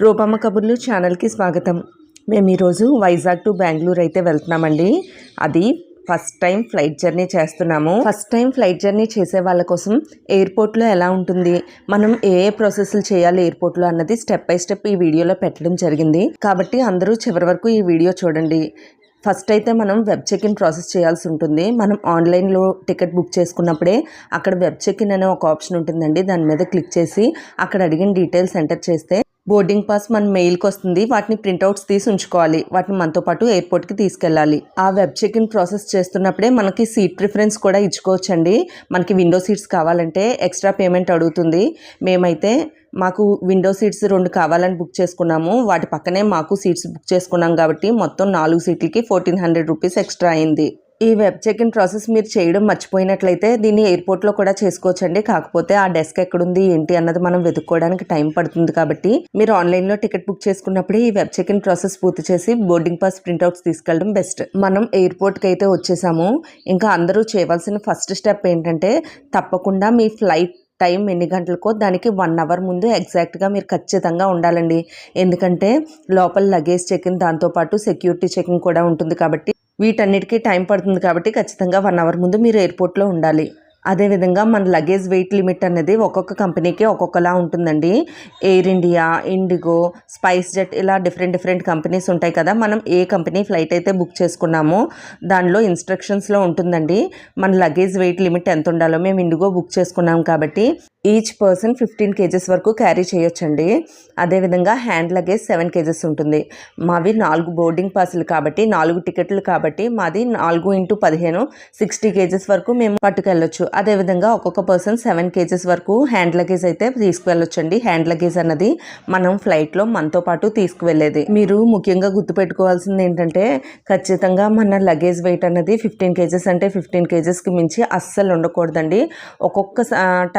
రూపమ్మ కబుర్లు ఛానల్కి స్వాగతం. మేము ఈరోజు వైజాగ్ టు బెంగళూరు అయితే వెళ్తున్నామండి. అది ఫస్ట్ టైం ఫ్లైట్ జర్నీ చేస్తున్నాము. ఫస్ట్ టైం ఫ్లైట్ జర్నీ చేసే వాళ్ళ కోసం ఎయిర్పోర్ట్లో ఎలా ఉంటుంది, మనం ఏ ప్రాసెస్లు చేయాలి ఎయిర్పోర్ట్లో అన్నది స్టెప్ బై స్టెప్ ఈ వీడియోలో పెట్టడం జరిగింది. కాబట్టి అందరూ చివరి వరకు ఈ వీడియో చూడండి. ఫస్ట్ అయితే మనం వెబ్ చెక్ ఇన్ ప్రాసెస్ చేయాల్సి ఉంటుంది. మనం ఆన్లైన్లో టికెట్ బుక్ చేసుకున్నప్పుడే అక్కడ వెబ్ చెక్ ఇన్ అనే ఒక ఆప్షన్ ఉంటుందండి. దాని మీద క్లిక్ చేసి అక్కడ అడిగిన డీటెయిల్స్ ఎంటర్ చేస్తే బోర్డింగ్ పాస్ మన మెయిల్కి వస్తుంది. వాటిని ప్రింట్అవుట్స్ తీసి ఉంచుకోవాలి. వాటిని మనతో పాటు ఎయిర్పోర్ట్కి తీసుకెళ్ళాలి. ఆ వెబ్ చెక్ ఇన్ ప్రాసెస్ చేస్తున్నప్పుడే మనకి సీట్ ప్రిఫరెన్స్ కూడా ఇచ్చుకోవచ్చండి. మనకి విండో సీట్స్ కావాలంటే ఎక్స్ట్రా పేమెంట్ అడుగుతుంది. మేమైతే మాకు విండో సీట్స్ 2 కావాలని బుక్ చేసుకున్నాము. వాటి పక్కనే మాకు సీట్స్ బుక్ చేసుకున్నాం కాబట్టి మొత్తం 4 సీట్లకి 1400 రూపీస్ ఎక్స్ట్రా అయింది. ఈ వెబ్ చెక్ ఇన్ ప్రాసెస్ మీరు చేయడం మర్చిపోయినట్లయితే దీన్ని ఎయిర్పోర్ట్లో కూడా చేసుకోవచ్చండి. కాకపోతే ఆ డెస్క్ ఎక్కడుంది ఏంటి అన్నది మనం వెతుక్కోవడానికి టైం పడుతుంది. కాబట్టి మీరు ఆన్లైన్లో టికెట్ బుక్ చేసుకున్నప్పుడే ఈ వెబ్ చెక్ ఇన్ ప్రాసెస్ పూర్తి చేసి బోర్డింగ్ పాస్ ప్రింట్అవుట్స్ తీసుకెళ్ళడం బెస్ట్. మనం ఎయిర్పోర్ట్కి అయితే వచ్చేసాము. ఇంకా అందరూ చేయవలసిన ఫస్ట్ స్టెప్ ఏంటంటే తప్పకుండా మీ ఫ్లైట్ టైం ఎన్ని గంటలకో దానికి 1 అవర్ ముందు ఎగ్జాక్ట్గా మీరు ఖచ్చితంగా ఉండాలండి. ఎందుకంటే లోపల లగేజ్ చెకింగ్ దాంతోపాటు సెక్యూరిటీ చెకింగ్ కూడా ఉంటుంది. కాబట్టి వీటన్నిటికీ టైం పడుతుంది. కాబట్టి ఖచ్చితంగా 1 అవర్ ముందు మీరు ఎయిర్పోర్ట్లో ఉండాలి. అదేవిధంగా మన లగేజ్ వెయిట్ లిమిట్ అనేది ఒక్కొక్క కంపెనీకి ఒక్కొక్కలా ఉంటుందండి. Air India, IndiGo, spice jet ఇలా డిఫరెంట్ కంపెనీస్ ఉంటాయి కదా. మనం ఏ కంపెనీ ఫ్లైట్ అయితే బుక్ చేసుకున్నామో దానిలో ఇన్స్ట్రక్షన్స్లో ఉంటుందండి మన లగేజ్ వెయిట్ లిమిట్ ఎంత ఉండాలో. మేము ఇండిగో బుక్ చేసుకున్నాం కాబట్టి ఈచ్ పర్సన్ 15 kgs వరకు క్యారీ చేయొచ్చండి. అదేవిధంగా హ్యాండ్ లగేజ్ 7 kgs ఉంటుంది. మావి 4 బోర్డింగ్ పాసులు కాబట్టి 4 టికెట్లు కాబట్టి మాది 4x15 60 kgs వరకు మేము పట్టుకెళ్ళొచ్చు. అదేవిధంగా ఒక్కొక్క పర్సన్ 7 kgs వరకు హ్యాండ్ లగేజ్ అయితే తీసుకువెళ్ళొచ్చండి. హ్యాండ్ లగేజ్ అన్నది మనం ఫ్లైట్లో మనతో పాటు తీసుకువెళ్ళేది. మీరు ముఖ్యంగా గుర్తుపెట్టుకోవాల్సింది ఏంటంటే ఖచ్చితంగా మన లగేజ్ వెయిట్ అన్నది 15 kgs అంటే 15 kgsకి మించి అస్సలు ఉండకూడదండి. ఒక్కొక్క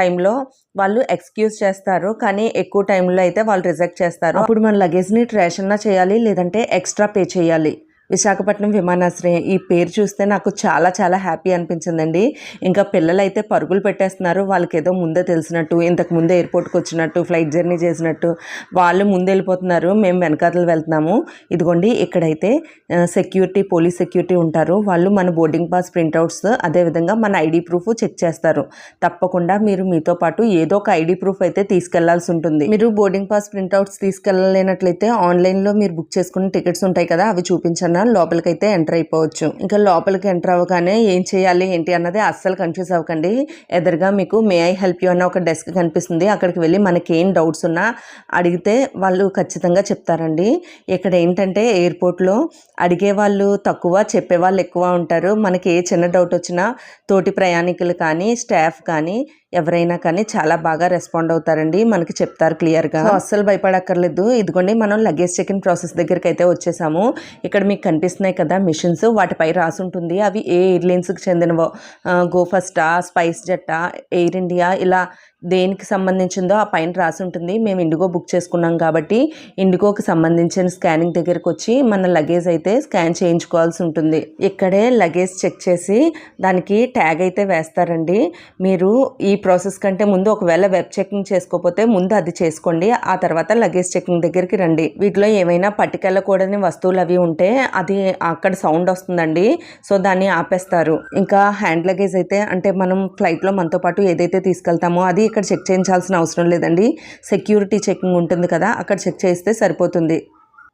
టైంలో వాళ్ళు ఎక్స్క్యూజ్ చేస్తారు, కానీ ఎక్కువ టైంలో అయితే వాళ్ళు రిజెక్ట్ చేస్తారు. అప్పుడు మన లగేజ్ని ట్రాష్ అన్నా చేయాలి, లేదంటే ఎక్స్ట్రా పే చేయాలి. విశాఖపట్నం విమానాశ్రయం ఈ పేరు చూస్తే నాకు చాలా హ్యాపీ అనిపించిందండి. ఇంకా పిల్లలు అయితే పరుగులు పెట్టేస్తున్నారు. వాళ్ళకి ఏదో ముందే తెలిసినట్టు, ఇంతకు ముందే ఎయిర్పోర్ట్కి వచ్చినట్టు, ఫ్లైట్ జర్నీ చేసినట్టు వాళ్ళు ముందు వెళ్ళిపోతున్నారు. మేము వెనకాతలు వెళ్తున్నాము. ఇదిగోండి ఇక్కడైతే పోలీస్ సెక్యూరిటీ ఉంటారు. వాళ్ళు మన బోర్డింగ్ పాస్ ప్రింట్అవుట్స్ అదేవిధంగా మన ఐడి ప్రూఫ్ చెక్ చేస్తారు. తప్పకుండా మీరు మీతో పాటు ఏదో ఒక ఐడి ప్రూఫ్ అయితే తీసుకెళ్లాల్సి ఉంటుంది. మీరు బోర్డింగ్ పాస్ ప్రింట్అవుట్స్ తీసుకెళ్ళలేనట్లయితే ఆన్లైన్లో మీరు బుక్ చేసుకున్న టికెట్స్ ఉంటాయి కదా, అవి చూపించండి. లోపలికైతే ఎంటర్ అయిపోవచ్చు. ఇంకా లోపలికి ఎంటర్ అవ్వగానే ఏం చేయాలి ఏంటి అన్నది అస్సలు కన్ఫ్యూజ్ అవ్వకండి. ఎదురుగా మీకు మే ఐ హెల్ప్ యూ అన్న ఒక డెస్క్ కనిపిస్తుంది. అక్కడికి వెళ్ళి మనకి ఏం డౌట్స్ ఉన్నా అడిగితే వాళ్ళు ఖచ్చితంగా చెప్తారండి. ఇక్కడ ఏంటంటే ఎయిర్పోర్ట్లో అడిగే వాళ్ళు తక్కువ, చెప్పేవాళ్ళు ఎక్కువ ఉంటారు. మనకి ఏ చిన్న డౌట్ వచ్చినా తోటి ప్రయాణికులు కానీ స్టాఫ్ కానీ ఎవరైనా కానీ చాలా బాగా రెస్పాండ్ అవుతారండి. మనకి చెప్తారు క్లియర్గా. అస్సలు భయపడక్కర్లేదు. ఇదిగోండి మనం లగేజ్ చెక్ ఇన్ ప్రాసెస్ దగ్గరికి అయితే వచ్చేసాము. ఇక్కడ మీకు కనిపిస్తున్నాయి కదా మిషన్స్, వాటిపై రాసి ఉంటుంది అవి ఏ ఎయిర్లైన్స్కి చెందినవో. గో ఫస్టా, స్పైస్ జెట్టా, ఎయిర్ ఇండియా ఇలా దేనికి సంబంధించిందో ఆ పైన రాసి ఉంటుంది. మేము ఇండిగో బుక్ చేసుకున్నాం కాబట్టి ఇండిగోకి సంబంధించిన స్కానింగ్ దగ్గరికి వచ్చి మన లగేజ్ అయితే స్కాన్ చేయించుకోవాల్సి ఉంటుంది. ఇక్కడే లగేజ్ చెక్ చేసి దానికి ట్యాగ్ అయితే వేస్తారండి. మీరు ఈ ప్రాసెస్ కంటే ముందు ఒకవేళ వెబ్ చెకింగ్ చేసుకోకపోతే ముందు అది చేసుకోండి. ఆ తర్వాత లగేజ్ చెకింగ్ దగ్గరికి రండి. వీటిలో ఏమైనా పట్టుకెళ్ళకూడని వస్తువులు అవి ఉంటే అది అక్కడ సౌండ్ వస్తుందండి, సో దాన్ని ఆపేస్తారు. ఇంకా హ్యాండ్ లగేజ్ అయితే అంటే మనం ఫ్లైట్లో మనతో పాటు ఏదైతే తీసుకెళ్తామో అది ఇక్కడ చెక్ చేయించాల్సిన అవసరం లేదండి. సెక్యూరిటీ చెకింగ్ ఉంటుంది కదా, అక్కడ చెక్ చేస్తే సరిపోతుంది.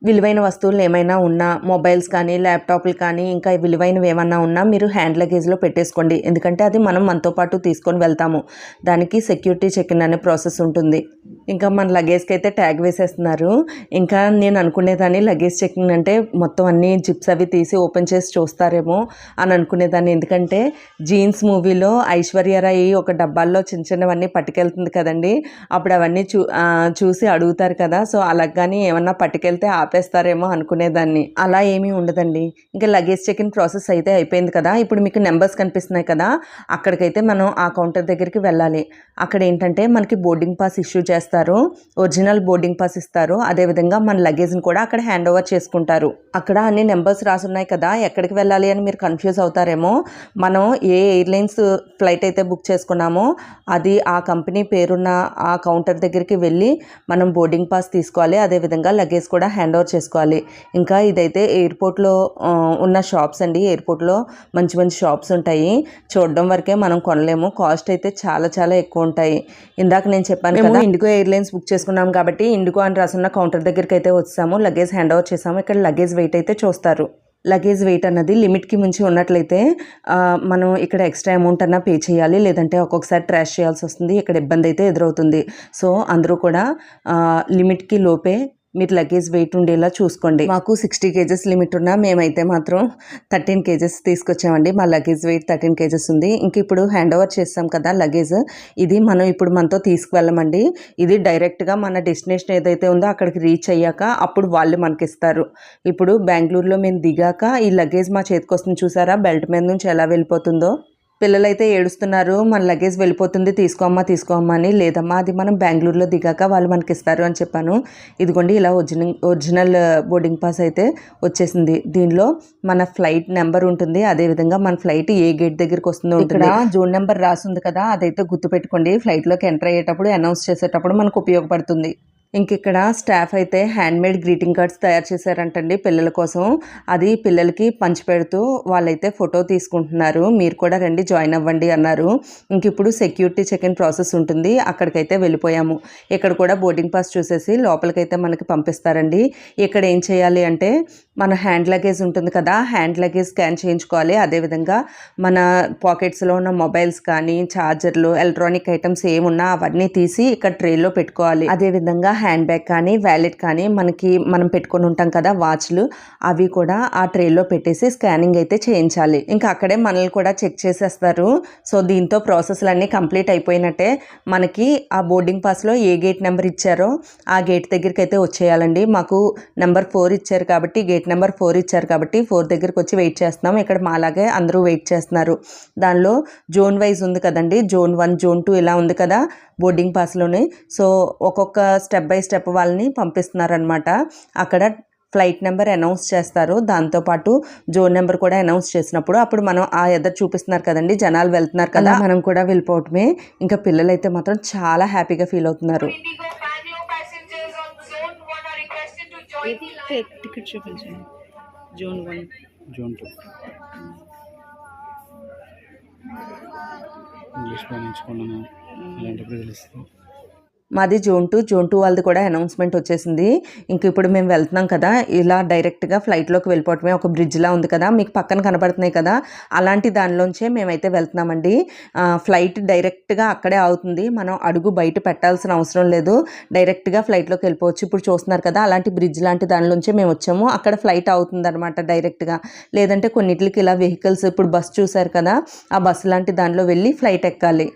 విలువైన వస్తువులు ఏమైనా ఉన్నా, మొబైల్స్ కానీ ల్యాప్టాప్లు కానీ ఇంకా విలువైనవి ఏమన్నా ఉన్నా మీరు హ్యాండ్ లగేజ్లో పెట్టేసుకోండి. ఎందుకంటే అది మనం మనతో పాటు తీసుకొని వెళ్తాము. దానికి సెక్యూరిటీ చెక్ ఇన్ అనే ప్రాసెస్ ఉంటుంది. ఇంకా మన లగేజ్కి అయితే ట్యాగ్ వేసేస్తున్నారు. ఇంకా నేను అనుకునేదాన్ని లగేజ్ చెకింగ్ అంటే మొత్తం అన్ని జిప్స్ అవి తీసి ఓపెన్ చేసి చూస్తారేమో అని అనుకునేదాన్ని. ఎందుకంటే జీన్స్ మూవీలో ఐశ్వర్యరాయ్ ఒక డబ్బాల్లో చిన్నవన్నీ పట్టుకెళ్తుంది కదండి, అప్పుడు అవన్నీ చూసి అడుగుతారు కదా. సో అలాగని ఏమన్నా పట్టుకెళ్తే ఆపేస్తారేమో అనుకునేదాన్ని. అలా ఏమీ ఉండదండి. ఇంకా లగేజ్ చెక్ ఇన్ ప్రాసెస్ అయితే అయిపోయింది కదా. ఇప్పుడు మీకు నెంబర్స్ కనిపిస్తున్నాయి కదా, అక్కడికైతే మనం ఆ కౌంటర్ దగ్గరికి వెళ్ళాలి. అక్కడ ఏంటంటే మనకి బోర్డింగ్ పాస్ ఇష్యూ చేస్తారు, ఒరిజినల్ బోర్డింగ్ పాస్ ఇస్తారు. అదేవిధంగా మన లగేజ్ని కూడా అక్కడ హ్యాండ్ ఓవర్ చేసుకుంటారు. అక్కడ అన్ని నెంబర్స్ రాసున్నాయి కదా, ఎక్కడికి వెళ్ళాలి అని మీరు కన్ఫ్యూజ్ అవుతారేమో. మనం ఏ ఎయిర్లైన్స్ ఫ్లైట్ అయితే బుక్ చేసుకున్నామో అది ఆ కంపెనీ పేరున్న ఆ కౌంటర్ దగ్గరికి వెళ్ళి మనం బోర్డింగ్ పాస్ తీసుకోవాలి. అదేవిధంగా లగేజ్ కూడా హ్యాండ్ ఓవర్ చేసుకోవాలి. ఇంకా ఇదైతే ఎయిర్పోర్ట్లో ఉన్న షాప్స్ అండి. ఎయిర్పోర్ట్లో మంచి మంచి షాప్స్ ఉంటాయి. చూడడం వరకే మనం కొనలేము, కాస్ట్ అయితే చాలా చాలా ఎక్కువ ఉంటాయి. ఇందాక నేను చెప్పాను కదా, ఇండిగో ఎయిర్లైన్స్ బుక్ చేసుకున్నాం కాబట్టి ఇండిగో అని రాసున్న కౌంటర్ దగ్గరికి అయితే వచ్చాము. లగేజ్ హ్యాండ్ ఓవర్ చేసాము. ఇక్కడ లగేజ్ వెయిట్ అయితే చూస్తారు. లగేజ్ వెయిట్ అన్నది లిమిట్కి మించి ఉన్నట్లయితే మనం ఇక్కడ ఎక్స్ట్రా అమౌంట్ అన్నా పే చేయాలి, లేదంటే ఒక్కొక్కసారి ట్రాష్ చేయాల్సి వస్తుంది. ఇక్కడ ఇబ్బంది అయితే ఎదురవుతుంది. సో అందరూ కూడా లిమిట్కి లోపే మీరు లగేజ్ వెయిట్ ఉండేలా చూసుకోండి. మాకు 60 kgs లిమిట్ ఉన్నా మేమైతే మాత్రం 13 kgs తీసుకొచ్చామండి. మా లగేజ్ వెయిట్ 13 kgs ఉంది. ఇంక ఇప్పుడు హ్యాండ్ ఓవర్ చేస్తాం కదా లగేజ్, ఇది మనం ఇప్పుడు మనతో తీసుకువెళ్ళమండి. ఇది డైరెక్ట్గా మన డెస్టినేషన్ ఏదైతే ఉందో అక్కడికి రీచ్ అయ్యాక అప్పుడు వాళ్ళు మనకి ఇస్తారు. ఇప్పుడు బెంగళూరులో మేము దిగాక ఈ లగేజ్ మా చేతికి వస్తుంది, చూసారా బెల్ట్ మీద నుంచి ఎలా వెళ్ళిపోతుందో. పిల్లలైతే ఏడుస్తున్నారు, మన లగేజ్ వెళ్ళిపోతుంది తీసుకోమ్మా అని. లేదమ్మా, అది మనం బెంగళూరులో దిగాక వాళ్ళు మనకి ఇస్తారు అని చెప్పాను. ఇదిగోండి ఇలా ఒరిజినల్ బోర్డింగ్ పాస్ అయితే వచ్చేసింది. దీనిలో మన ఫ్లైట్ నెంబర్ ఉంటుంది, అదేవిధంగా మన ఫ్లైట్ ఏ గేట్ దగ్గరికి వస్తుందో ఇక్కడ జోన్ నెంబర్ రాసింది కదా, అదైతే గుర్తుపెట్టుకోండి. ఫ్లైట్లోకి ఎంటర్ అయ్యేటప్పుడు అనౌన్స్ చేసేటప్పుడు మనకు ఉపయోగపడుతుంది. ఇంక ఇక్కడ స్టాఫ్ అయితే హ్యాండ్మేడ్ గ్రీటింగ్ కార్డ్స్ తయారు చేశారంటండి పిల్లల కోసం. అది పిల్లలకి పంచిపెడుతూ వాళ్ళైతే ఫోటో తీసుకుంటున్నారు. మీరు కూడా రండి జాయిన్ అవ్వండి అన్నారు. ఇంక ఇప్పుడు సెక్యూరిటీ చెక్ ఇన్ ప్రాసెస్ ఉంటుంది, అక్కడికైతే వెళ్ళిపోయాము. ఇక్కడ కూడా బోర్డింగ్ పాస్ చూసేసి లోపలికైతే మనకి పంపిస్తారండి. ఇక్కడ ఏం చేయాలి అంటే మన హ్యాండ్ లగేజ్ ఉంటుంది కదా, హ్యాండ్ లగేజ్ స్కాన్ చేయించుకోవాలి. అదేవిధంగా మన పాకెట్స్లో ఉన్న మొబైల్స్ కానీ ఛార్జర్లు ఎలక్ట్రానిక్ ఐటమ్స్ ఏమున్నా అవన్నీ తీసి ఇక్కడ ట్రేలో పెట్టుకోవాలి. అదేవిధంగా హ్యాండ్ బ్యాగ్ కానీ వ్యాలెట్ కానీ మనం పెట్టుకొని ఉంటాం కదా వాచ్లు, అవి కూడా ఆ ట్రేలో పెట్టేసి స్కానింగ్ అయితే చేయించాలి. ఇంకా అక్కడే మనల్ని కూడా చెక్ చేసేస్తారు. సో దీంతో ప్రాసెస్లన్నీ కంప్లీట్ అయిపోయినట్టే. మనకి ఆ బోర్డింగ్ పాస్లో ఏ గేట్ నెంబర్ ఇచ్చారో ఆ గేట్ దగ్గరికి అయితే వచ్చేయాలండి. మాకు నెంబర్ 4 ఇచ్చారు కాబట్టి, గేట్ నెంబర్ 4 ఇచ్చారు కాబట్టి 4 దగ్గరికి వచ్చి వెయిట్ చేస్తున్నాం. ఇక్కడ మాలాగే అందరూ వెయిట్ చేస్తున్నారు. దానిలో జోన్ వైజ్ ఉంది కదండి, జోన్ 1 జోన్ 2 ఇలా ఉంది కదా బోర్డింగ్ పాస్లోనే. సో ఒక్కొక్క స్టెప్ బై స్టెప్ వాళ్ళని పంపిస్తున్నారనమాట. అక్కడ ఫ్లైట్ నెంబర్ అనౌన్స్ చేస్తారు, దాంతోపాటు జోన్ నెంబర్ కూడా అనౌన్స్ చేసినప్పుడు అప్పుడు మనం ఆ ఎదురు చూపిస్తున్నారు కదండి, జనాలు వెళ్తున్నారు కదా, మనం కూడా వెళ్ళిపోవటమే. ఇంకా పిల్లలు అయితే మాత్రం చాలా హ్యాపీగా ఫీల్ అవుతున్నారు. టికెట్ చూపించండి. జోన్ 1 జోన్ 2 ఇంగ్లీష్లో నేర్చుకున్నాను, ఇలాంటప్పుడు తెలుస్తుంది. మాది జోన్ 2 వాళ్ళది కూడా అనౌన్స్మెంట్ వచ్చేసింది. ఇంక ఇప్పుడు మేము వెళ్తున్నాం కదా, ఇలా డైరెక్ట్గా ఫ్లైట్లోకి వెళ్ళిపోవటమే. ఒక బ్రిడ్జ్లా ఉంది కదా మీకు పక్కన కనబడుతున్నాయి కదా, అలాంటి దానిలోంచే మేమైతే వెళ్తున్నామండి. ఫ్లైట్ డైరెక్ట్గా అక్కడే అవుతుంది, మనం అడుగు బయట పెట్టాల్సిన అవసరం లేదు, డైరెక్ట్గా ఫ్లైట్లోకి వెళ్ళిపోవచ్చు. ఇప్పుడు చూస్తున్నారు కదా అలాంటి బ్రిడ్జ్ లాంటి దానిలోంచే మేము వచ్చాము. అక్కడ ఫ్లైట్ అవుతుంది అనమాట డైరెక్ట్గా. లేదంటే కొన్నిటికి ఇలా వెహికల్స్, ఇప్పుడు బస్సు చూసారు కదా, ఆ బస్సు లాంటి దానిలో వెళ్ళి ఫ్లైట్ ఎక్కాలి.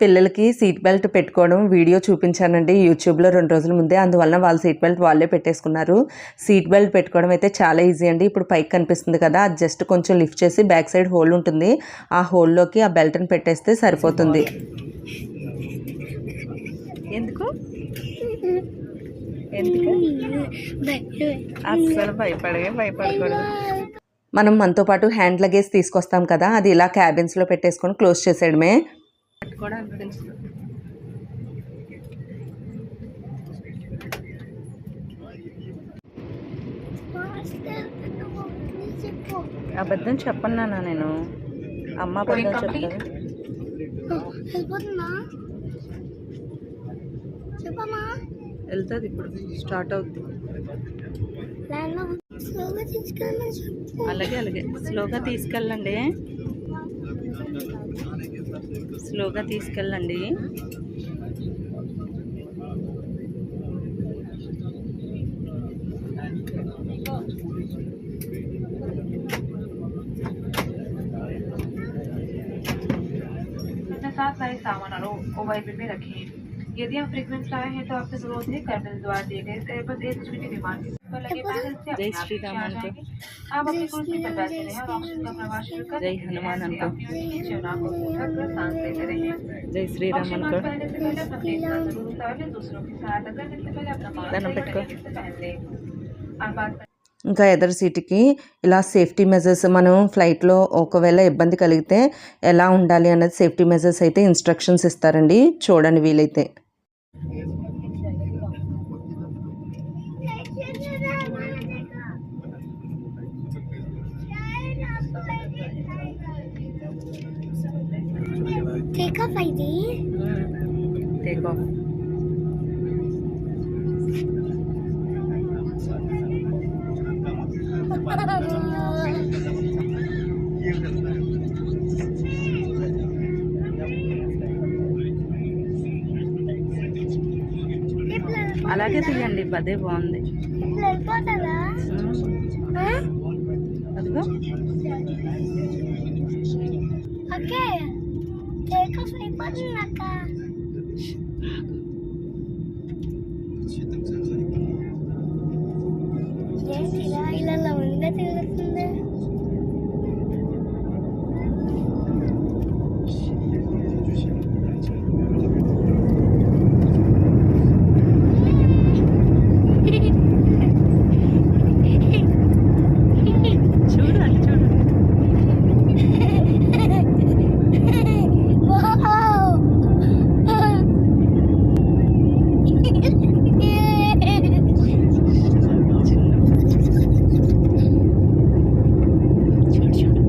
పిల్లలకి సీట్ బెల్ట్ పెట్టుకోవడం వీడియో చూపించానండి యూట్యూబ్లో 2 రోజుల ముందే. అందువలన వాళ్ళ సీట్ బెల్ట్ వాళ్ళే పెట్టేసుకున్నారు. సీట్ బెల్ట్ పెట్టుకోవడం అయితే చాలా ఈజీ అండి. ఇప్పుడు పైకి కనిపిస్తుంది కదా, అది జస్ట్ కొంచెం లిఫ్ట్ చేసి బ్యాక్ సైడ్ హోల్ ఉంటుంది, ఆ హోల్లోకి ఆ బెల్ట్ని పెట్టేస్తే సరిపోతుంది. ఎందుకు అస్సలు భయపడకూడదు. మనం మనతో పాటు హ్యాండ్ లగేజ్ తీసుకొస్తాం కదా, అది ఇలా క్యాబిన్స్లో పెట్టేసుకొని క్లోజ్ చేసేయడమే. కూడా అబద్ధం చెప్పన్నా నేను, అమ్మ అబద్ధం చెప్తాను. వెళ్తుంది ఇప్పుడు, స్టార్ట్ అవుతుంది. అలాగే స్లోగా తీసుకెళ్ళండి, స్లోగా తీసుకెళ్ళండి. साथ सारे सामान वो वाइपर में रखे यदि आप फ्रीक्वेंट फ्लायर हैं तो आपसे अनुरोध है टर्मिनल द्वारा दिए गए एयरबस A320 विमान के पर लगे बैलेंस से जय अपने आप श्री नीचे राम आ अंकल। जाएंगे। आप अपनी कुर्सी पर बैठे रहें और ऑक्सीजन का प्रवाह शुरू कर जय हनुमान अंकल। नीचे और आंखों को ढककर सांस लेते रहें। जय Shri Ram oxygen mask uncle. पहनने से पहले अपना फेस कवर जरूर उतार लें। दूसरों की सहायता करने से पहले अपना मास्क దండం सही పెట్టుకో। तरीके से पहन लें। और बात ఇంకా ఎదర్ సీట్కి ఇలా సేఫ్టీ మెజర్స్ మనం ఫ్లైట్లో ఒకవేళ ఇబ్బంది కలిగితే ఎలా ఉండాలి అన్నది సేఫ్టీ మెజర్స్ అయితే ఇన్స్ట్రక్షన్స్ ఇస్తారండి, చూడండి వీలైతే. Take off ID. Take off. అలాగే తీయండి, అదే బాగుంది. వెళ్ళిపోతుందా? అదిగో ఓకే టేక్ ఆఫ్ అయిపోతుంది అక్క. ఏంటి ఇలా లవంగా తిరుగుతుంది? చూడు అది చూడు. చూడు చూడు.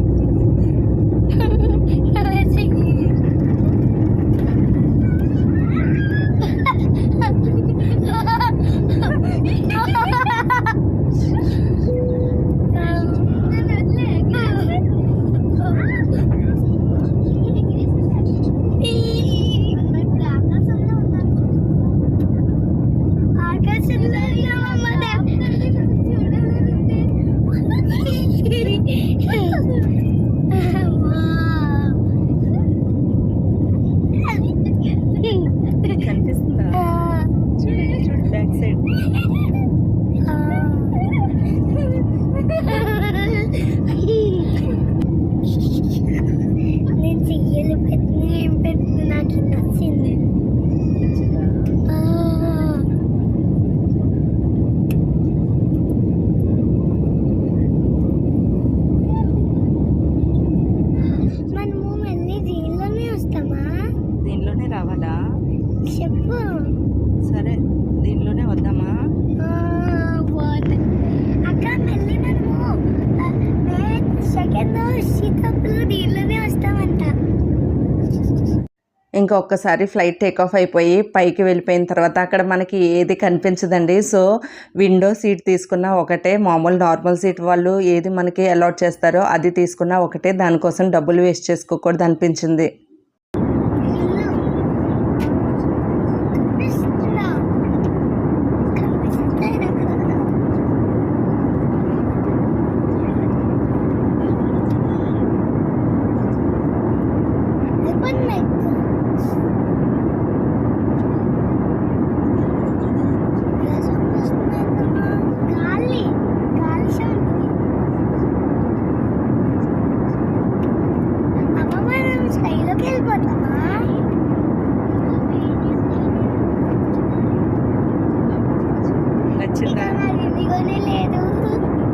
కనిపిస్తుందా? చూడండి చూడు బ్యాక్ సైడ్. నేను చెయ్యలు పెట్టిన ఏం పెట్టిన నాకు నచ్చింది. మనము మళ్ళీ దీనిలోనే వస్తామా? దీనిలోనే రావాలా? చెప్పు. సరే దీనిలోనే వద్దామా? అక్క మళ్ళీ మనము సెకండ్ సీతప్పుడు దీనిలోనే వస్తామంట. ఇంకా ఒక్కసారి ఫ్లైట్ టేక్ ఆఫ్ అయిపోయి పైకి వెళ్ళిపోయిన తర్వాత అక్కడ మనకి ఏది కనిపించదండి. సో విండో సీట్ తీసుకున్న ఒకటే, మామూలు నార్మల్ సీట్ వాళ్ళు ఏది మనకి అలాట్ చేస్తారో అది తీసుకున్న ఒకటే, దానికోసం డబ్బులు వేస్ట్ చేసుకోకూడదు అనిపించింది. గాలి గాలి సౌండ్. అమ్మ మనం స్కైలోకి వెళ్ళిపోతామా? నచ్చిందా? నాకు ఇదిగోనే లేదు.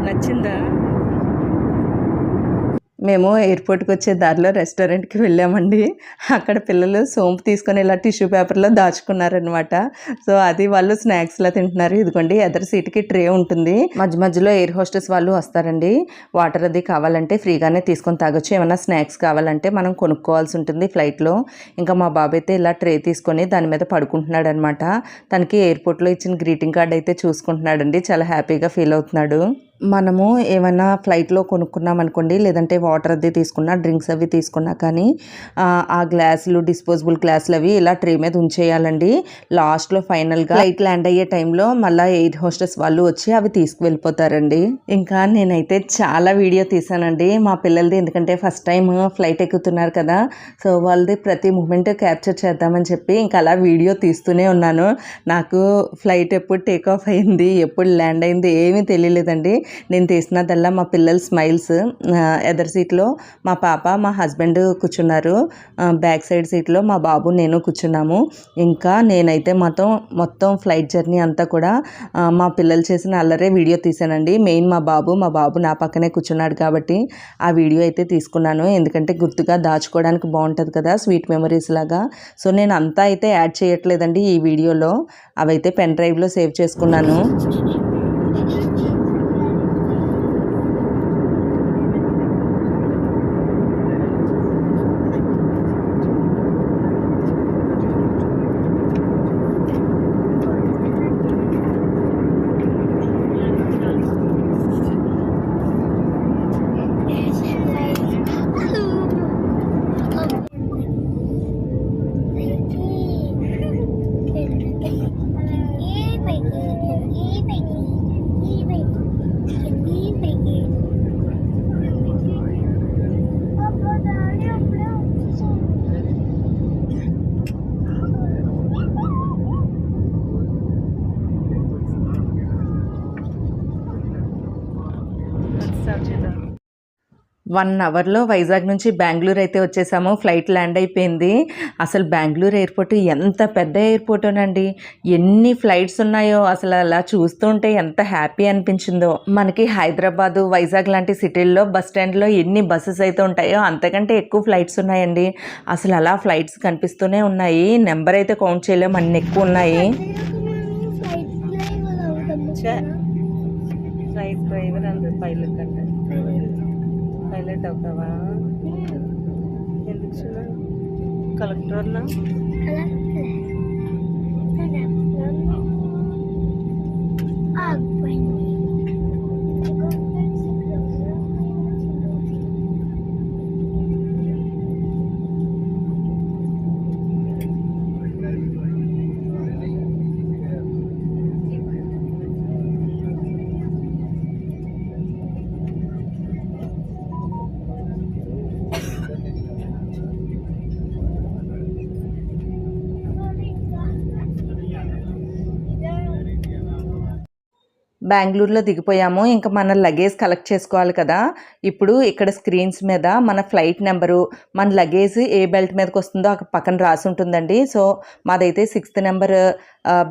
నచ్చిందా? మేము ఎయిర్పోర్ట్కి వచ్చే దారిలో రెస్టారెంట్కి వెళ్ళామండి. అక్కడ పిల్లలు సోంపు తీసుకొని ఇలా టిష్యూ పేపర్లో దాచుకున్నారనమాట. సో అది వాళ్ళు స్నాక్స్లా తింటున్నారు. ఇదిగోండి ఎదర్ సీట్కి ట్రే ఉంటుంది. మధ్య మధ్యలో ఎయిర్ హోస్టెస్ వాళ్ళు వస్తారండి. వాటర్ అది కావాలంటే ఫ్రీగానే తీసుకొని తాగొచ్చు. ఏమైనా స్నాక్స్ కావాలంటే మనం కొనుక్కోవాల్సి ఉంటుంది ఫ్లైట్లో. ఇంకా మా బాబు అయితే ఇలా ట్రే తీసుకొని దాని మీద పడుకుంటున్నాడు అనమాట. తనకి ఎయిర్పోర్ట్లో ఇచ్చిన గ్రీటింగ్ కార్డ్ అయితే చూసుకుంటున్నాడండి. చాలా హ్యాపీగా ఫీల్ అవుతున్నాడు. మనము ఏమైనా ఫ్లైట్లో కొనుక్కున్నాం అనుకోండి, లేదంటే వాటర్ అది తీసుకున్నా, డ్రింక్స్ అవి తీసుకున్నా కానీ ఆ గ్లాసులు, డిస్పోజబుల్ గ్లాసులు అవి ఇలా ట్రే మీద ఉంచేయాలండి. లాస్ట్లో ఫైనల్గా ఫ్లైట్ ల్యాండ్ అయ్యే టైంలో మళ్ళీ ఎయిర్ హోస్టెస్ వాళ్ళు వచ్చి అవి తీసుకువెళ్ళిపోతారండి. ఇంకా నేనైతే చాలా వీడియో తీసానండి మా పిల్లలది, ఎందుకంటే ఫస్ట్ టైం ఫ్లైట్ ఎక్కుతున్నారు కదా, సో వాళ్ళది ప్రతి మూమెంట్ క్యాప్చర్ చేద్దామని చెప్పి ఇంకా అలా వీడియో తీస్తూనే ఉన్నాను. నాకు ఫ్లైట్ ఎప్పుడు టేక్ ఆఫ్ అయింది, ఎప్పుడు ల్యాండ్ అయింది ఏమీ తెలియలేదండి. నేను తీసినదల్లా మా పిల్లల స్మైల్స్. ఎదర్ సీట్లో మా పాప, మా హస్బెండ్ కూర్చున్నారు, బ్యాక్ సైడ్ సీట్లో మా బాబు, నేను కూర్చున్నాము. ఇంకా నేనైతే మొత్తం ఫ్లైట్ జర్నీ అంతా కూడా మా పిల్లలు చేసిన అల్లరే వీడియో తీసానండి. మెయిన్ మా బాబు నా పక్కనే కూర్చున్నాడు కాబట్టి ఆ వీడియో అయితే తీసుకున్నాను, ఎందుకంటే గుర్తుగా దాచుకోవడానికి బాగుంటుంది కదా, స్వీట్ మెమరీస్ లాగా. సో నేను అంతా అయితే యాడ్ చేయట్లేదండి ఈ వీడియోలో, అవైతే పెన్ డ్రైవ్లో సేవ్ చేసుకున్నాను. స్టార్ట్ చేద్దాం. 1 అవర్లో వైజాగ్ నుంచి బెంగళూరు అయితే వచ్చేసాము. ఫ్లైట్ ల్యాండ్ అయిపోయింది. అసలు బెంగళూరు ఎయిర్పోర్ట్ ఎంత పెద్ద ఎయిర్పోర్టోనండి, ఎన్ని ఫ్లైట్స్ ఉన్నాయో అసలు అలా చూస్తుంటే ఎంత హ్యాపీ అనిపించిందో. మనకి హైదరాబాదు, వైజాగ్ లాంటి సిటీల్లో బస్ స్టాండ్లో ఎన్ని బస్సెస్ అయితే ఉంటాయో అంతకంటే ఎక్కువ ఫ్లైట్స్ ఉన్నాయండి. అసలు అలా ఫ్లైట్స్ కనిపిస్తూనే ఉన్నాయి, నెంబర్ అయితే కౌంట్ చేయలేము, అన్ని ఎక్కువ ఉన్నాయి. ఫ్లైట్ డ్రైవర్ అండ్ పైలట్ అంటే పైలట్ అవుతావా? ఎందుకు చిన్న కలెక్టర్నా? బెంగళూరులో దిగిపోయాము. ఇంకా మన లగేజ్ కలెక్ట్ చేసుకోవాలి కదా. ఇప్పుడు ఇక్కడ స్క్రీన్స్ మీద మన ఫ్లైట్ నెంబరు, మన లగేజ్ ఏ బెల్ట్ మీదకి వస్తుందో అక్కడ పక్కన రాసి ఉంటుందండి. సో మాదైతే 6th నెంబర్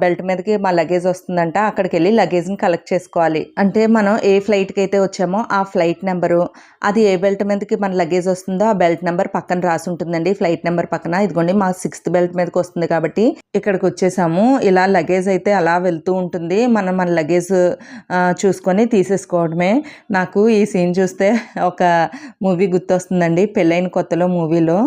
బెల్ట్ మీదకి మా లగేజ్ వస్తుందంట. అక్కడికి వెళ్ళి లగేజ్ని కలెక్ట్ చేసుకోవాలి. అంటే మనం ఏ ఫ్లైట్కి అయితే వచ్చామో ఆ ఫ్లైట్ నెంబరు, అది ఏ బెల్ట్ మీదకి మన లగేజ్ వస్తుందో ఆ బెల్ట్ నెంబర్ పక్కన రాసి ఉంటుందండి, ఫ్లైట్ నెంబర్ పక్కన. ఇదిగోండి మా 6th బెల్ట్ మీదకి వస్తుంది కాబట్టి ఇక్కడికి వచ్చేసాము. ఇలా లగేజ్ అయితే అలా వెళ్తూ ఉంటుంది, మనం మన లగేజ్ చూసుకొని తీసేసుకోవడమే. నాకు ఈ సీన్ చూస్తే ఒక మూవీ గుర్తొస్తుందండి, పెళ్ళైన కొత్తలో మూవీలో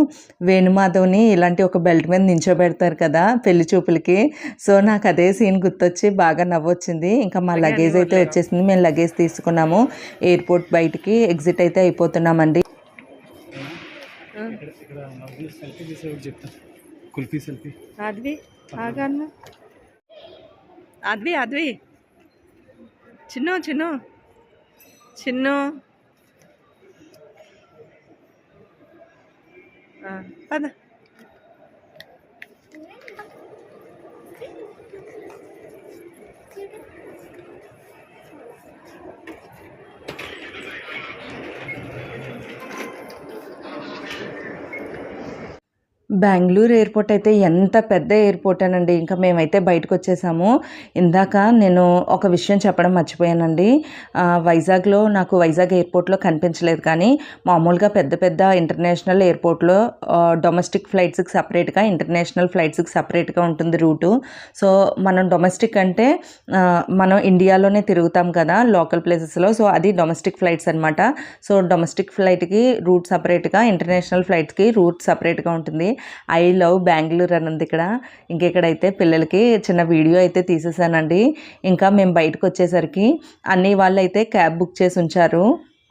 వేణుమాధవ్ని ఇలాంటి ఒక బెల్ట్ మీద నించోబెడతారు కదా పెళ్లి చూపులకి. సో నాకు అదే సీన్ గుర్తొచ్చి బాగా నవ్వొచ్చింది. ఇంకా మా లగేజ్ అయితే వచ్చేసింది, మేము లగేజ్ తీసుకున్నాము. ఎయిర్పోర్ట్ బయటికి ఎగ్జిట్ అయితే అయిపోతున్నామండి. అద్వి చిన్ను పద. బెంగళూరు ఎయిర్పోర్ట్ అయితే ఎంత పెద్ద ఎయిర్పోర్ట్ అనండి. ఇంకా మేమైతే బయటకు వచ్చేసాము. ఇందాక నేను ఒక విషయం చెప్పడం మర్చిపోయానండి. వైజాగ్లో నాకు వైజాగ్ ఎయిర్పోర్ట్లో కనిపించలేదు, కానీ మామూలుగా పెద్ద పెద్ద ఇంటర్నేషనల్ ఎయిర్పోర్ట్లో డొమెస్టిక్ ఫ్లైట్స్కి సపరేట్గా, ఇంటర్నేషనల్ ఫ్లైట్స్కి సపరేట్గా ఉంటుంది రూటు. సో మనం డొమెస్టిక్ అంటే మనం ఇండియాలోనే తిరుగుతాం కదా లోకల్ ప్లేసెస్లో, సో అది డొమెస్టిక్ ఫ్లైట్స్ అనమాట. సో డొమెస్టిక్ ఫ్లైట్కి రూట్ సపరేట్గా, ఇంటర్నేషనల్ ఫ్లైట్స్కి రూట్ సపరేట్గా ఉంటుంది. ఐ లవ్ బెంగళూరు అని ఉంది ఇక్కడ. ఇంకెక్కడైతే పిల్లలకి చిన్న వీడియో అయితే తీసేసానండి. ఇంకా మేము బయటకు వచ్చేసరికి అన్ని వాళ్ళు అయితే క్యాబ్ బుక్ చేసి ఉంచారు.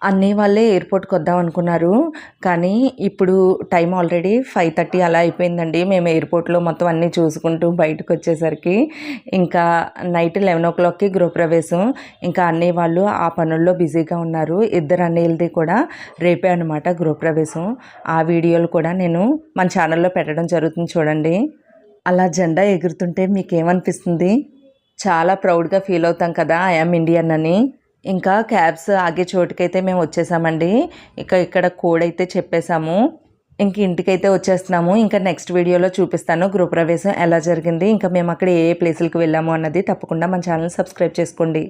అన్నీ వాళ్ళే ఎయిర్పోర్ట్కి వద్దాం అనుకున్నారు, కానీ ఇప్పుడు టైం ఆల్రెడీ 5:30 అలా అయిపోయిందండి. మేము ఎయిర్పోర్ట్లో మొత్తం అన్నీ చూసుకుంటూ బయటకు వచ్చేసరికి ఇంకా నైట్ 11 o'clockకి గృహప్రవేశం. ఇంకా అన్నీ వాళ్ళు ఆ పనుల్లో బిజీగా ఉన్నారు. ఇద్దరు అన్నయ్యలది కూడా రేపే అనమాట గృహప్రవేశం. ఆ వీడియోలు కూడా నేను మన ఛానల్లో పెట్టడం జరుగుతుంది చూడండి. అలా జెండా ఎగురుతుంటే మీకేమనిపిస్తుంది? చాలా ప్రౌడ్గా ఫీల్ అవుతాం కదా ఐఎమ్ ఇండియన్ అని. ఇంకా క్యాబ్స్ ఆగే చోటుకైతే మేము వచ్చేసామండి. ఇక్కడ కోడ్ అయితే చెప్పేశాము. ఇంక ఇంటికైతే వచ్చేస్తున్నాము. ఇంకా నెక్స్ట్ వీడియోలో చూపిస్తాను గృహప్రవేశం ఎలా జరిగింది, ఇంకా మేము అక్కడ ఏ ప్లేసులకు వెళ్ళాము అన్నది. తప్పకుండా మన ఛానల్ సబ్స్క్రైబ్ చేసుకోండి.